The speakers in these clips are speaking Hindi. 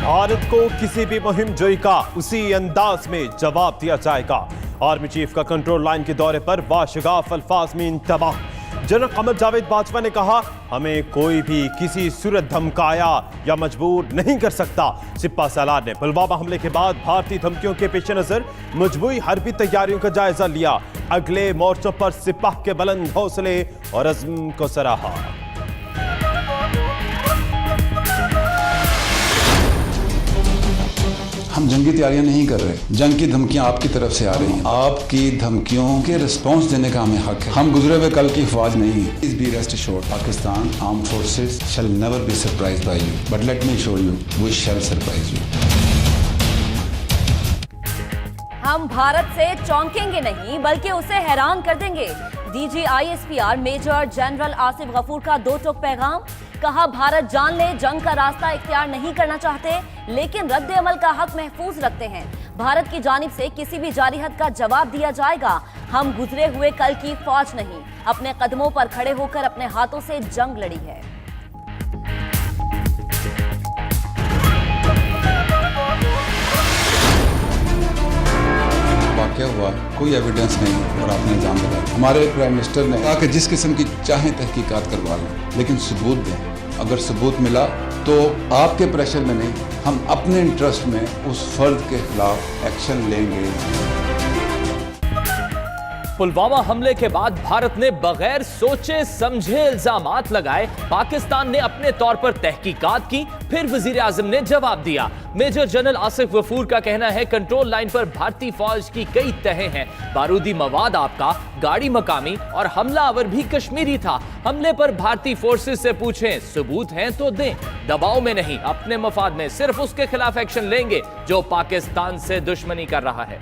भारत को किसी भी मुहिम जोई का उसी अंदाज में जवाब दिया जाएगा। आर्मी चीफ का कंट्रोल लाइन के दौरे पर वाशगाफ अल्फाज में इंतबाह। जनरल कमर जावेद बाजवा ने कहा, हमें कोई भी किसी सूरत धमकाया या मजबूर नहीं कर सकता। सिपा सालार ने पुलवामा हमले के बाद भारतीय धमकियों के पेश नजर मजबूरी हरबी तैयारियों का जायजा लिया। अगले मोर्चों पर सिपाह के बुलंद हौसले और अज़्म को सराहा। हम जंगी तैयारियां नहीं कर रहे, जंग की धमकियां आपकी तरफ से आ रही हैं। आपकी धमकियों के रिस्पांस देने का हमें हक है। हम गुजरे हुए कल की फौज नहीं है। Please be rest assured, Pakistan Armed Forces shall never be surprised by you. But let me show you, we shall surprise you. हम भारत से चौंकेंगे नहीं बल्कि उसे हैरान कर देंगे। DG ISPR major general Asif Ghafoor का दो टोक पैगाम। कहा, भारत जान ले जंग का रास्ता इख्तियार नहीं करना चाहते लेकिन रद्द अमल का हक महफूज रखते हैं। भारत की जानिब से किसी भी जारी हद का जवाब दिया जाएगा। हम गुजरे हुए कल की फौज नहीं, अपने कदमों पर खड़े होकर अपने हाथों से जंग लड़ी है। क्या हुआ, कोई एविडेंस नहीं और आपने इल्जाम लगाया। हमारे प्राइम मिनिस्टर ने कहा कि जिस किस्म की चाहे तहकीकात करवा लें लेकिन सबूत दें। अगर सबूत मिला तो आपके प्रेशर में नहीं, हम अपने इंटरेस्ट में उस फर्द के खिलाफ एक्शन लेंगे। पुलवामा हमले के बाद भारत ने बगैर सोचे समझे इल्जामात लगाए। पाकिस्तान ने अपने तौर पर तहकीकात की, फिर वजीर आजम ने जवाब दिया। मेजर जनरल आसिफ गफूर का कहना है, कंट्रोल लाइन पर भारतीय फौज की कई तहें हैं। बारूदी मवाद आपका, गाड़ी मकामी और हमलावर भी कश्मीरी था। हमले पर भारतीय फोर्सेस से पूछें, सबूत हैं तो दें। दबाव में नहीं, अपने मफाद में सिर्फ उसके खिलाफ एक्शन लेंगे जो पाकिस्तान से दुश्मनी कर रहा है।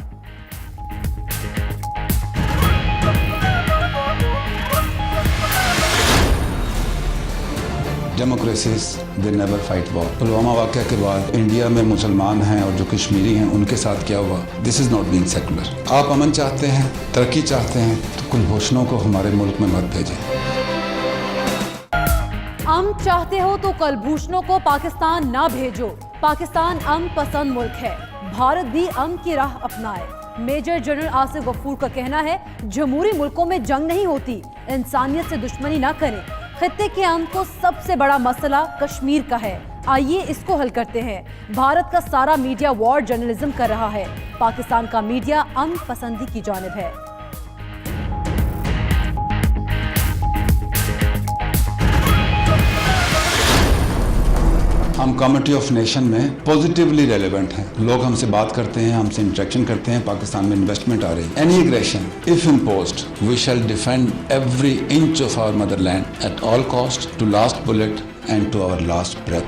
Democracies they never fight war. Pulwama वाक़या के बाद इंडिया में मुसलमान हैं और जो कश्मीरी हैं उनके साथ क्या हुआ, this is not being secular. आप अमन चाहते हैं, तरक्की चाहते हैं तो कुलभूषणों को हमारे मुल्क में मत भेजें। अमन चाहते हो तो कुलभूषणों को पाकिस्तान ना भेजो। पाकिस्तान अमन पसंद मुल्क है, भारत भी अमन की राह अपनाए। मेजर जनरल आसिफ गफूर का कहना है, जमहूरी मुल्कों में जंग नहीं होती, इंसानियत से दुश्मनी ना करें। खित्ते के अमन को सबसे बड़ा मसला कश्मीर का है, आइए इसको हल करते हैं। भारत का सारा मीडिया वॉर जर्नलिज्म कर रहा है, पाकिस्तान का मीडिया अमन पसंदी की जानिब है। हम कमिटी ऑफ नेशन में पॉजिटिवली रेलेवेंट हैं। लोग हमसे बात करते हैं, हमसे इंटरेक्शन करते हैं। पाकिस्तान में इन्वेस्टमेंट आ रही है। Any aggression if imposed, we shall defend every inch of our motherland at all cost, to last bullet and to our last breath.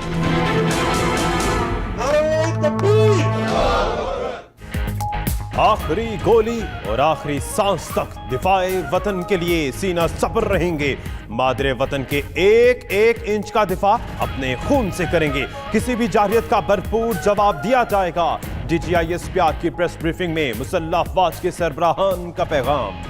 आखिरी गोली और आखिरी सांस तक दिफाए वतन के लिए सीना सब्र रहेंगे। मादरे वतन के एक एक इंच का दिफा अपने खून से करेंगे। किसी भी जारहियत का भरपूर जवाब दिया जाएगा। डीजी ISPR की प्रेस ब्रीफिंग में मुसल्लह अफवाज के सरबराहान का पैगाम।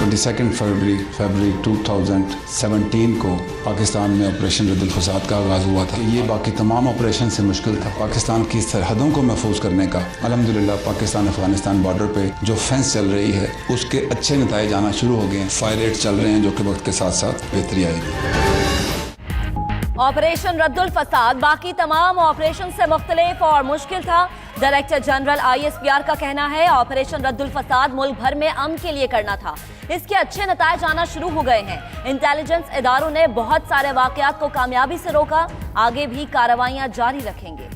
22 फरवरी 2017 को पाकिस्तान में ऑपरेशन रद्दुल फसाद का आगाज़ हुआ था। ये बाकी तमाम ऑपरेशन से मुश्किल था। पाकिस्तान की सरहदों को महफूज करने का अल्हम्दुलिल्लाह पाकिस्तान अफगानिस्तान बॉर्डर पे जो फेंस चल रही है उसके अच्छे नताइज आना शुरू हो गए हैं। फायर रेट चल रहे हैं जो कि वक्त के साथ साथ बेहतरी आएगी। ऑपरेशन रद्दुल फसाद बाकी तमाम ऑपरेशन से मुख्तलिफ और मुश्किल था। डायरेक्टर जनरल ISPR का कहना है, ऑपरेशन रद्दुल फसाद मुल्क भर में अमन के लिए करना था। इसके अच्छे नताइज आना शुरू हो गए हैं। इंटेलिजेंस इदारों ने बहुत सारे वाकयात को कामयाबी से रोका, आगे भी कार्रवाइयां जारी रखेंगे।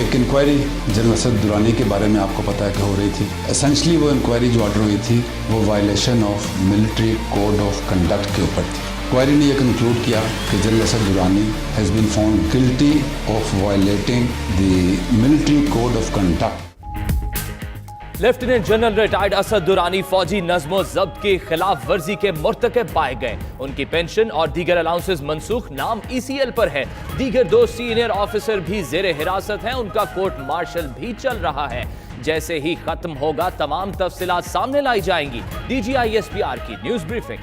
एक इंक्वायरी जनरल असद दुरानी के बारे में आपको पता है कि हो रही थी। एसेंशली वो इंक्वायरी जो ऑर्डर हुई थी वो violation of military code of conduct के ऊपर थी। इंक्वायरी ने यह कंक्लूड किया कि general Asad Durrani has been found guilty of violating the military code of conduct. Lieutenant general retired Asad Durrani फौजी नज़्मो ज़ब्त की खिलाफ वर्जी के मुर्तकब पाए गए। उनकी पेंशन और दीगर अलाउंसेस मनसूख, नाम ECL पर है। दीगर 2 सीनियर ऑफिसर भी जेर हिरासत हैं। उनका कोर्ट मार्शल भी चल रहा है। जैसे ही खत्म होगा तमाम तफसीलात सामने लाई जाएंगी। DG ISPR की न्यूज ब्रीफिंग।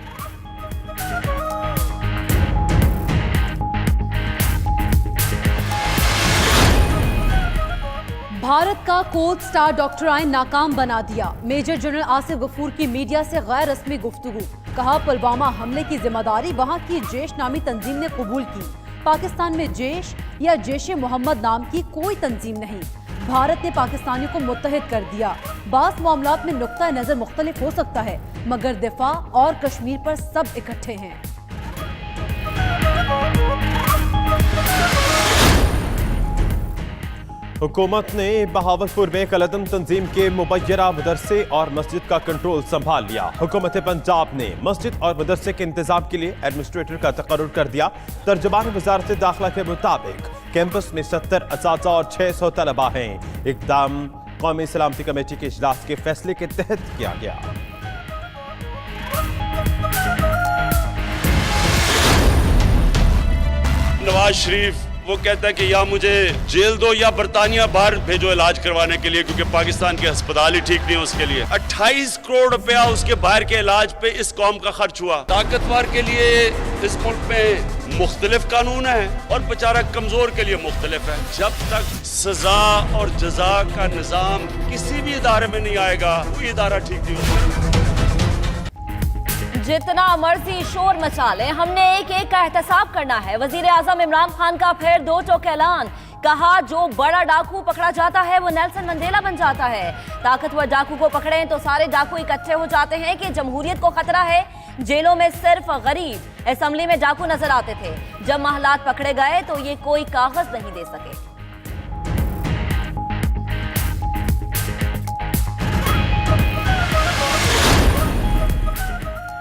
भारत का कोल्ड स्टार डॉक्टर आइन नाकाम बना दिया। मेजर जनरल आसिफ गफूर की मीडिया से गैर रस्मी गुफ्तगू। कहा पुलवामा हमले की जिम्मेदारी वहां की जैश नामी तंजीम ने कबूल की। पाकिस्तान में जैश या जैश मोहम्मद नाम की कोई तंजीम नहीं। भारत ने पाकिस्तानियों को मुत्तहिद कर दिया। बास मामलात में नुक्ता नजर मुख्तलिफ हो सकता है, मगर दिफा और कश्मीर पर सब इकट्ठे हैं। हुकूमत ने बहावलपुर में कलदम तंजीम के मुबैयरा मदरसे और मस्जिद का कंट्रोल संभाल लिया। हुकूमत पंजाब ने मस्जिद और मदरसे के इंतजाम के लिए एडमिनिस्ट्रेटर का तकर्रुर कर दिया। तर्जुमान वजारत दाखिला के मुताबिक कैंपस में 70 असातिज़ा और 600 तलबा हैं। इक़दाम कौमी सलामती कमेटी के इजलास के फैसले के तहत किया गया। नवाज शरीफ वो कहता है कि या मुझे जेल दो या बरतानिया बाहर भेजो इलाज करवाने के लिए, क्योंकि पाकिस्तान के अस्पताल ही ठीक नहीं है उसके लिए। 28 करोड़ रुपया उसके बाहर के इलाज पे इस कौम का खर्च हुआ। ताकतवर के लिए इस मुल्क में मुख्तलिफ कानून है और बेचारा कमजोर के लिए मुख्तलिफ है। जब तक सजा और जजा का निजाम किसी भी इदारे में नहीं आएगा, कोई इदारा ठीक नहीं होगा। जितना मर्जी शोर मचा लें, हमने एक एक का एहतसाब करना है। वजीर आजम इमरान खान का फिर 2 टोक ऐलान। कहा जो बड़ा डाकू पकड़ा जाता है वो नेल्सन मंडेला बन जाता है। ताकतवर डाकू को पकड़ें तो सारे डाकू इकट्ठे हो जाते हैं कि जमहूरियत को खतरा है। जेलों में सिर्फ गरीब असेंबली में डाकू नजर आते थे। जब महलात पकड़े गए तो ये कोई कागज नहीं दे सके।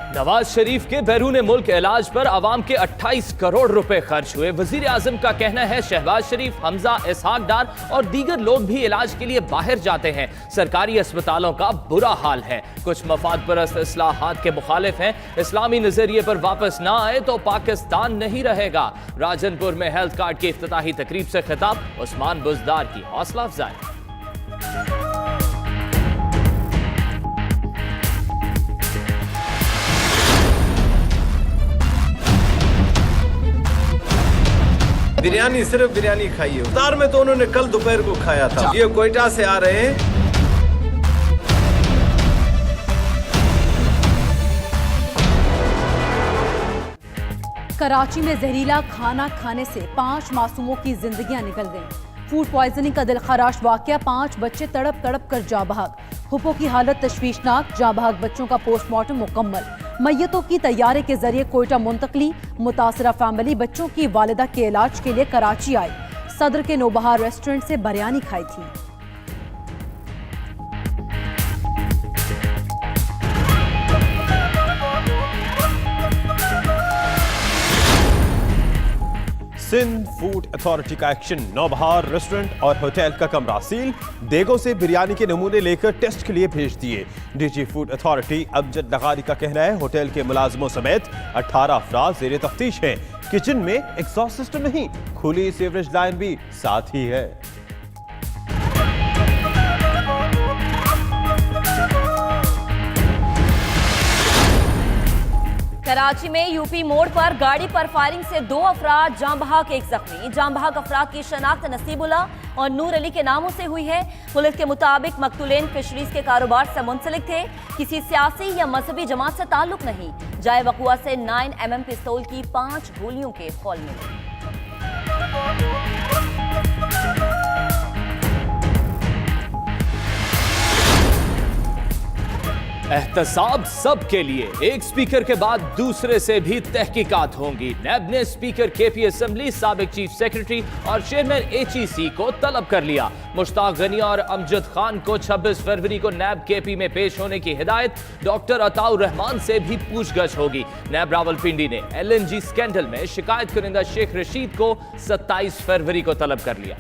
नवाज शरीफ के बैरून मुल्क इलाज पर आवाम के 28 करोड़ रुपए खर्च हुए। वजीर आजम का कहना है शहबाज शरीफ, हमजा, इसहाक डार और दीगर लोग भी इलाज के लिए बाहर जाते हैं। सरकारी अस्पतालों का बुरा हाल है। कुछ मफाद परस्त इस्लाहात के मुखालिफ हैं। इस्लामी नजरिए पर वापस ना आए तो पाकिस्तान नहीं रहेगा। राजनपुर में हेल्थ कार्ड की इफ्तिताही तकरीब से खिताब, उस्मान बुजदार की हौसला अफजाई। बिरयानी सिर्फ बिरयानी खाई है। इफ्तार में तो उन्होंने कल दोपहर को खाया था। ये कोयटा से आ रहे हैं। कराची में जहरीला खाना खाने से 5 मासूमों की जिंदगियां निकल गईं। फूड पॉइजनिंग का दिलखराश वाकया, 5 बच्चे तड़प तड़प कर जाँ बहक। हुप्पो की हालत तशवीशनाक, जाँ बहक बच्चों का पोस्टमार्टम मुकम्मल। मैयतों की तैयारी के जरिए कोयटा मुंतकली। मुतासरा फैमिली बच्चों की वालिदा के इलाज के लिए कराची आई। सदर के नौबहार रेस्टोरेंट से बिरयानी खाई थी। सिंध फूड अथॉरिटी का एक्शन। नौबहार रेस्टोरेंट और होटल का कमरा सील। देगों से बिरयानी के नमूने लेकर टेस्ट के लिए भेज दिए। डीजी फूड अथॉरिटी अमजद नगारी का कहना है होटल के मुलाजमों समेत 18 अफराद जेर तफ्तीश हैं। किचन में एग्जॉस्ट सिस्टम नहीं, खुली सीवरेज लाइन भी साथ ही है। कराची में यूपी मोड़ पर गाड़ी पर फायरिंग से 2 अफराद जाँ बहक, 1 जख्मी। जाँ बहक अफराद की शनाख्त नसीबुल्लाह और नूर अली के नामों से हुई है। पुलिस के मुताबिक मकतूलेन फिशरीज के कारोबार से मुंसलिक थे। किसी सियासी या मजहबी जमात से ताल्लुक नहीं। जाए वकुआ से 9mm पिस्तौल की 5 गोलियों के खौल मिले। एहतसाब सबके लिए, एक स्पीकर के बाद दूसरे से भी तहकीकात होंगी। नैब ने स्पीकर केपी असेंबली, साबिक चीफ सेक्रेटरी और चेयरमैन HEC को तलब कर लिया। मुश्ताक गनी और अमजद खान को 26 फरवरी को नैब केपी में पेश होने की हिदायत। डॉक्टर अताउर रहमान से भी पूछगछ होगी। नैब रावलपिंडी ने LNG स्कैंडल में शिकायत कुनिंदा शेख रशीद को 27 फरवरी को तलब कर लिया।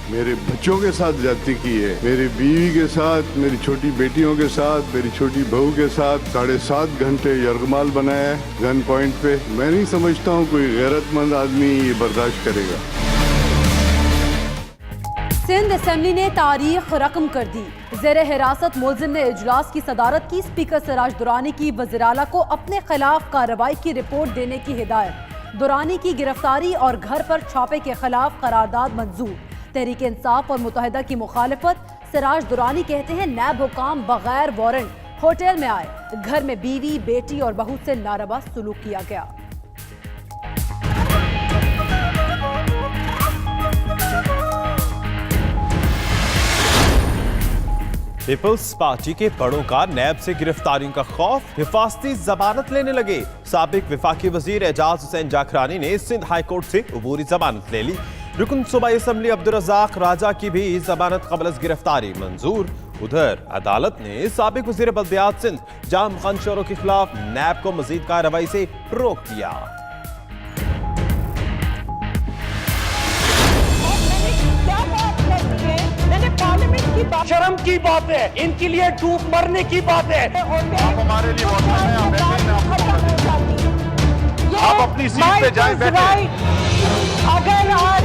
मेरे बच्चों के साथ ज्यादती की है, मेरी बीवी के साथ, मेरी छोटी बेटियों के साथ, मेरी छोटी बहू के साथ 7.5 घंटे यरगमाल बनाया है गन पॉइंट पे। मैं नहीं समझता हूँ कोई गैरतमंद आदमी ये बर्दाश्त करेगा। सिंध असेंबली ने तारीख रकम कर दी। ज़ेर हिरासत मुलजिम ने इजलास की सदारत की। स्पीकर सिराज दुरानी की वज़ीर-ए-आला को अपने खिलाफ कार्रवाई की रिपोर्ट देने की हिदायत। दुरानी की गिरफ्तारी और घर पर छापे के खिलाफ करारदाद मंजूर। तहरीक इंसाफ और मुत्तहिदा की मुखालिफत। सिराज दुरानी कहते हैं नैब हुकाम बगैर वारंट होटल में आए, घर में बीवी, बेटी और बहू से नारवा सलूक किया गया। पीपल्स पार्टी के बड़ों का नैब से गिरफ्तारियों का खौफ, हिफाजती जमानत लेने लगे। साबिक विफाकी वजीर एजाज हुसैन जाखरानी ने सिंध हाई कोर्ट से अबूरी जमानत ले ली। रुकन सूबाई असम्बली अब्दुल रज़ाक राजा की भी जमानत क़ब्ल अज़ गिरफ्तारी मंजूर। उधर अदालत ने साबिक वजीर बल्दियात सिंध जाम खान शोरो के खिलाफ नैब को मजीद कार्रवाई से रोक दिया। शर्म की बात है, इनके लिए डूब मरने की बात है। आप हमारे लिए आप अपनी सीट पे जाएं, बैठे। अगर आज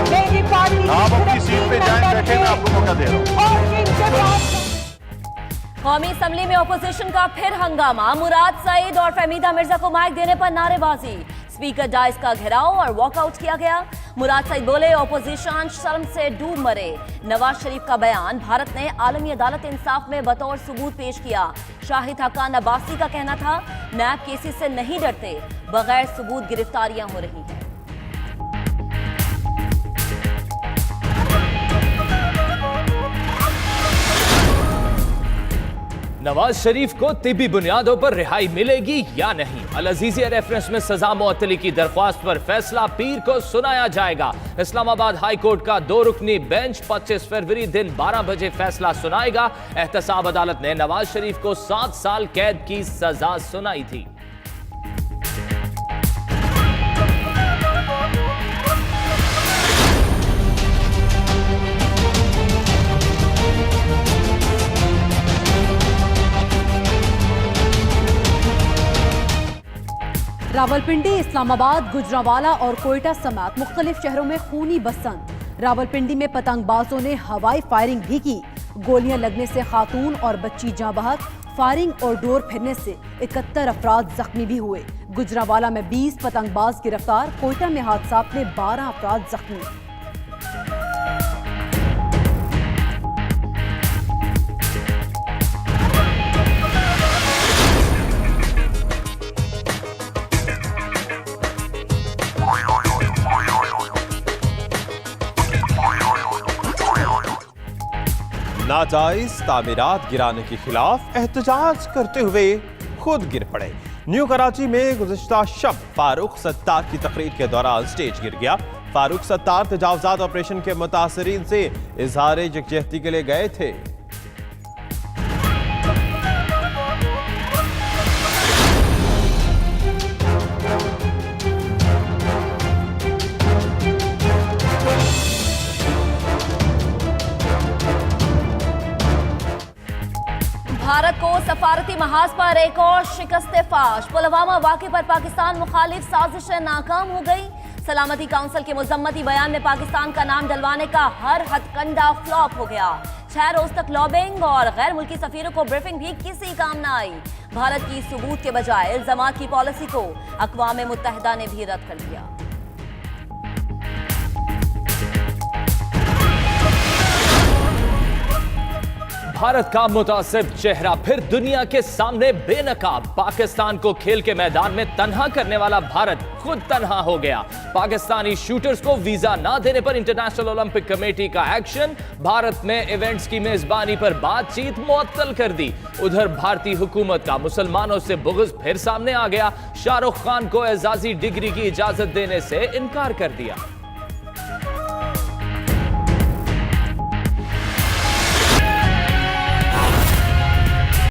मेरी पार्टी आप अपनी सीट पे जाएं, बैठे। मैं आपको मौका दे रहा हूँ। कौमी असम्बली में ओपोजिशन का फिर हंगामा। मुराद सईद और फहमीदा मिर्जा को माइक देने पर नारेबाजी। स्पीकर डाइस का घेराव और वॉकआउट किया गया। मुराद सईद बोले ओपोजिशन शर्म से डूब मरे। नवाज शरीफ का बयान, भारत ने आलमी अदालत इंसाफ में बतौर सबूत पेश किया। शाहिद हक्कान अब्बासी का कहना था नैब केसेस से नहीं डरते, बगैर सबूत गिरफ्तारियां हो रही हैं। नवाज शरीफ को तिब्बी बुनियादों पर रिहाई मिलेगी या नहीं? अल अजीजिया रेफरेंस में सजा मुअत्तली की दरख्वास्त पर फैसला पीर को सुनाया जाएगा। इस्लामाबाद हाई कोर्ट का 2 रुकनी बेंच 25 फरवरी दिन 12 बजे फैसला सुनाएगा। एहतसाब अदालत ने नवाज शरीफ को 7 साल कैद की सजा सुनाई थी। रावलपिंडी, इस्लामाबाद, गुजरांवाला और कोयटा समेत मुख्तलिफ शहरों में खूनी बसंत। रावलपिंडी में पतंगबाजों ने हवाई फायरिंग भी की। गोलियां लगने से खातून और बच्ची जाँ बहक। फायरिंग और डोर फिरने से 71 अफराद जख्मी भी हुए। गुजरांवाला में 20 पतंगबाज गिरफ्तार। कोयटा में हादसात में 12 अफराद जख्मी। नाजायज तामीरात गिराने के खिलाफ एहतजाज करते हुए खुद गिर पड़े। न्यू कराची में गुज़िश्ता शब फारूक सत्तार की तकरीर के दौरान स्टेज गिर गया। फारूक सत्तार तजावुज़ात ऑपरेशन के मुतासरीन से इजहार यकजहती के लिए गए थे। भारत को सफारती महाज पर एक और शिकस्त फाश। पुलवामा वाक़े पर पाकिस्तान मुखालिफ साजिशें नाकाम हो गई। सलामती काउंसिल के मुजम्मती बयान में पाकिस्तान का नाम डलवाने का हर हथकंडा फ्लॉप हो गया। 6 रोज तक लॉबिंग और गैर मुल्की सफीरों को ब्रीफिंग भी किसी काम न आई। भारत की सबूत के बजाय इल्जामात की पॉलिसी को अक़वाम मुत्तहिदा ने भी रद्द कर दिया। भारत का मुतासिब चेहरा फिर दुनिया के सामने बेनकाब। पाकिस्तान को खेल के मैदान में तन्हा करने वाला भारत खुद तन्हा हो गया। पाकिस्तानी शूटर्स को वीजा ना देने पर इंटरनेशनल ओलंपिक कमेटी का एक्शन। भारत में इवेंट्स की मेजबानी पर बातचीत मुअत्तल कर दी। उधर भारतीय हुकूमत का मुसलमानों से बुग़्ज़ फिर सामने आ गया। शाहरुख खान को एजाजी डिग्री की इजाजत देने से इनकार कर दिया।